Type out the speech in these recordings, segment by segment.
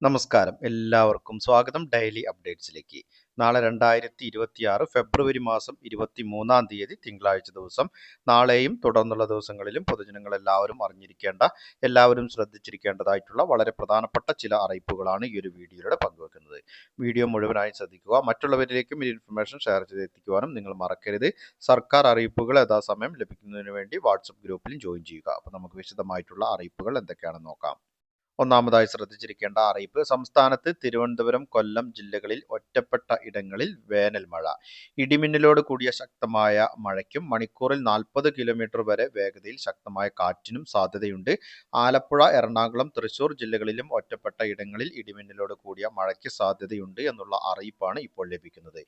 നമസ്കാരം, എല്ലാവർക്കും സ്വാഗതം ഡെയിലി അപ്ഡേറ്റ്സിലേക്ക്. നാളെ 2026 ഫെബ്രുവരി മാസം 23-ാം തീയതി തിങ്കളാഴ്ച ദിവസം. നാളെയും തുടർന്നുള്ള ദിവസങ്ങളിലും പൊതുജനങ്ങൾ എല്ലാവരും ശ്രദ്ധിച്ചിരിക്കേണ്ടതായിട്ടുള്ള വളരെ പ്രധാനപ്പെട്ട ചില അറിയിപ്പുകളാണ് ഈ ഒരു വീഡിയോയിലൂടെ പങ്കുവെക്കുന്നത്. വീഡിയോ മുഴുവനായി ശ്രദ്ധിക്കുക. മറ്റുള്ളവരിലേക്കും ഈ ഇൻഫർമേഷൻ ഷെയർ ചെയ്തെത്തിക്കുവാനും നിങ്ങൾ മറക്കരുത്. സർക്കാർ അറിയിപ്പുകൾ യഥാസമയം ലഭിക്കുന്നതിന് വേണ്ടി വാട്സപ്പ് ഗ്രൂപ്പിലും ജോയിൻ ചെയ്യുക. അപ്പോൾ നമുക്ക് വിശദമായിട്ടുള്ള അറിയിപ്പുകൾ എന്തൊക്കെയാണെന്ന് നോക്കാം. ഒന്നാമതായി ശ്രദ്ധിച്ചിരിക്കേണ്ട അറിയിപ്പ്, സംസ്ഥാനത്ത് തിരുവനന്തപുരം, കൊല്ലം ജില്ലകളിൽ ഒറ്റപ്പെട്ട ഇടങ്ങളിൽ വേനൽ മഴ. ഇടിമിന്നലോട് കൂടിയ ശക്തമായ മഴയ്ക്കും മണിക്കൂറിൽ 40 കിലോമീറ്റർ വരെ വേഗതയിൽ ശക്തമായ കാറ്റിനും സാധ്യതയുണ്ട്. ആലപ്പുഴ, എറണാകുളം, തൃശൂർ ജില്ലകളിലും ഒറ്റപ്പെട്ട ഇടങ്ങളിൽ ഇടിമിന്നലോട് കൂടിയ മഴയ്ക്ക് സാധ്യതയുണ്ട് എന്നുള്ള അറിയിപ്പാണ് ഇപ്പോൾ ലഭിക്കുന്നത്.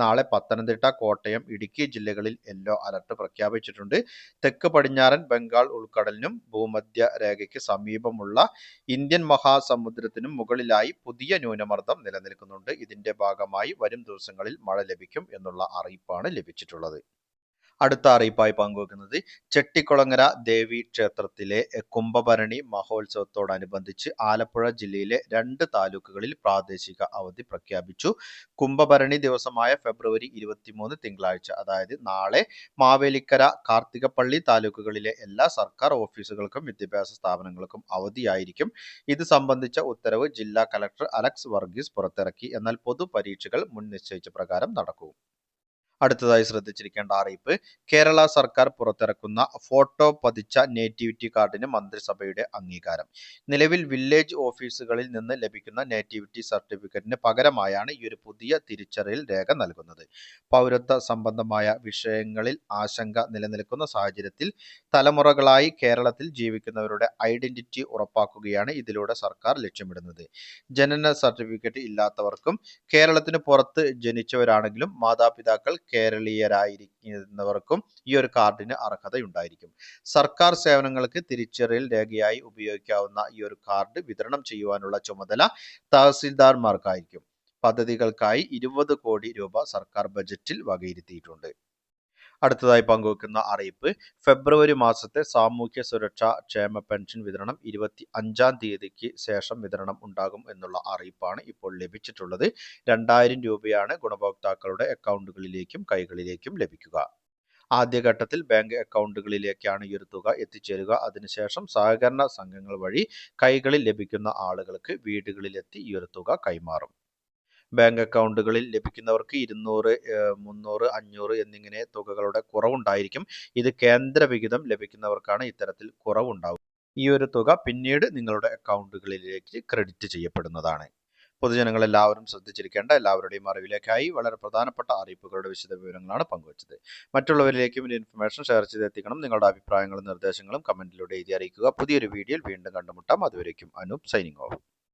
നാളെ പത്തനംതിട്ട, കോട്ടയം, ഇടുക്കി ജില്ലകളിൽ യെല്ലോ അലർട്ട് പ്രഖ്യാപിച്ചിട്ടുണ്ട്. തെക്ക് പടിഞ്ഞാറൻ ബംഗാൾ ഉൾക്കടലിനും ഭൂമധ്യ രേഖയ്ക്ക് സമീപമുള്ള ഇന്ത്യൻ മഹാസമുദ്രത്തിനും മുകളിലായി പുതിയ ന്യൂനമർദ്ദം നിലനിൽക്കുന്നുണ്ട്. ഇതിന്റെ ഭാഗമായി വരും ദിവസങ്ങളിൽ മഴ ലഭിക്കും എന്നുള്ള അറിയിപ്പാണ് ലഭിച്ചിട്ടുള്ളത്. അടുത്ത അറിയിപ്പായി പങ്കുവെക്കുന്നത്, ചെട്ടിക്കുളങ്ങര ദേവി ക്ഷേത്രത്തിലെ കുംഭഭരണി മഹോത്സവത്തോടനുബന്ധിച്ച് ആലപ്പുഴ ജില്ലയിലെ 2 താലൂക്കുകളിൽ പ്രാദേശിക അവധി പ്രഖ്യാപിച്ചു. കുംഭഭരണി ദിവസമായ ഫെബ്രുവരി 23 തിങ്കളാഴ്ച, അതായത് നാളെ, മാവേലിക്കര, കാർത്തികപ്പള്ളി താലൂക്കുകളിലെ എല്ലാ സർക്കാർ ഓഫീസുകൾക്കും വിദ്യാഭ്യാസ സ്ഥാപനങ്ങൾക്കും അവധിയായിരിക്കും. ഇത് സംബന്ധിച്ച ഉത്തരവ് ജില്ലാ കളക്ടർ അലക്സ് വർഗീസ് പുറത്തിറക്കി. എന്നാൽ പൊതുപരീക്ഷകൾ മുൻ നിശ്ചയിച്ച പ്രകാരം നടക്കും. അടുത്തതായി ശ്രദ്ധിച്ചിരിക്കേണ്ട അറിയിപ്പ്, കേരള സർക്കാർ പുറത്തിറക്കുന്ന ഫോട്ടോ പതിച്ച നേറ്റിവിറ്റി കാർഡിന് മന്ത്രിസഭയുടെ അംഗീകാരം. നിലവിൽ വില്ലേജ് ഓഫീസുകളിൽ നിന്ന് ലഭിക്കുന്ന നേറ്റിവിറ്റി സർട്ടിഫിക്കറ്റിന് പകരമായാണ് ഈ ഒരു പുതിയ തിരിച്ചറിയൽ രേഖ നൽകുന്നത്. പൗരത്വ സംബന്ധമായ വിഷയങ്ങളിൽ ആശങ്ക നിലനിൽക്കുന്ന സാഹചര്യത്തിൽ തലമുറകളായി കേരളത്തിൽ ജീവിക്കുന്നവരുടെ ഐഡന്റിറ്റി ഉറപ്പാക്കുകയാണ് ഇതിലൂടെ സർക്കാർ ലക്ഷ്യമിടുന്നത്. ജനന സർട്ടിഫിക്കറ്റ് ഇല്ലാത്തവർക്കും കേരളത്തിന് പുറത്ത് ജനിച്ചവരാണെങ്കിലും മാതാപിതാക്കൾ കേരളീയരായിരിക്കുന്നവർക്കും ഈ ഒരു കാർഡിന് അർഹതയുണ്ടായിരിക്കും. സർക്കാർ സേവനങ്ങൾക്ക് തിരിച്ചറിയൽ രേഖയായി ഉപയോഗിക്കാവുന്ന ഈ ഒരു കാർഡ് വിതരണം ചെയ്യുവാനുള്ള ചുമതല തഹസിൽദാർമാർക്കായിരിക്കും. പദ്ധതികൾക്കായി 20 കോടി രൂപ സർക്കാർ ബജറ്റിൽ വകയിരുത്തിയിട്ടുണ്ട്. അടുത്തതായി പങ്കുവെക്കുന്ന അറിയിപ്പ്, ഫെബ്രുവരി മാസത്തെ സാമൂഹ്യ സുരക്ഷാ ക്ഷേമ പെൻഷൻ വിതരണം 25-ാം തീയതിക്ക് ശേഷം വിതരണം ഉണ്ടാകും എന്നുള്ള അറിയിപ്പാണ് ഇപ്പോൾ ലഭിച്ചിട്ടുള്ളത്. 2000 രൂപയാണ് ഗുണഭോക്താക്കളുടെ അക്കൗണ്ടുകളിലേക്കും കൈകളിലേക്കും ലഭിക്കുക. ആദ്യഘട്ടത്തിൽ ബാങ്ക് അക്കൗണ്ടുകളിലേക്കാണ് ഈ ഒരു തുക എത്തിച്ചേരുക. അതിനുശേഷം സഹകരണ സംഘങ്ങൾ വഴി കൈകളിൽ ലഭിക്കുന്ന ആളുകൾക്ക് വീടുകളിലെത്തി ഈ ഒരു തുക കൈമാറും. ബാങ്ക് അക്കൗണ്ടുകളിൽ ലഭിക്കുന്നവർക്ക് 200, 300, 500 എന്നിങ്ങനെ തുകകളുടെ കുറവുണ്ടായിരിക്കും. ഇത് കേന്ദ്ര വിഹിതം ലഭിക്കുന്നവർക്കാണ് ഇത്തരത്തിൽ കുറവുണ്ടാവുക. ഈ ഒരു തുക പിന്നീട് നിങ്ങളുടെ അക്കൗണ്ടുകളിലേക്ക് ക്രെഡിറ്റ് ചെയ്യപ്പെടുന്നതാണ്. പൊതുജനങ്ങൾ എല്ലാവരും ശ്രദ്ധിച്ചിരിക്കേണ്ട എല്ലാവരുടെയും അറിവിലേക്കായി വളരെ പ്രധാനപ്പെട്ട അറിയിപ്പുകളുടെ വിശദ വിവരങ്ങളാണ് പങ്കുവച്ചത്. മറ്റുള്ളവരിലേക്കും ഈ ഇൻഫർമേഷൻ ഷെയർ ചെയ്തെത്തിക്കണം. നിങ്ങളുടെ അഭിപ്രായങ്ങളും നിർദ്ദേശങ്ങളും കമന്റിലൂടെ എഴുതി അറിയിക്കുക. പുതിയൊരു വീഡിയോയിൽ വീണ്ടും കണ്ടുമുട്ടാം. അതുവരേക്കും അനൂപ് സൈനിങ് ഓഫ്.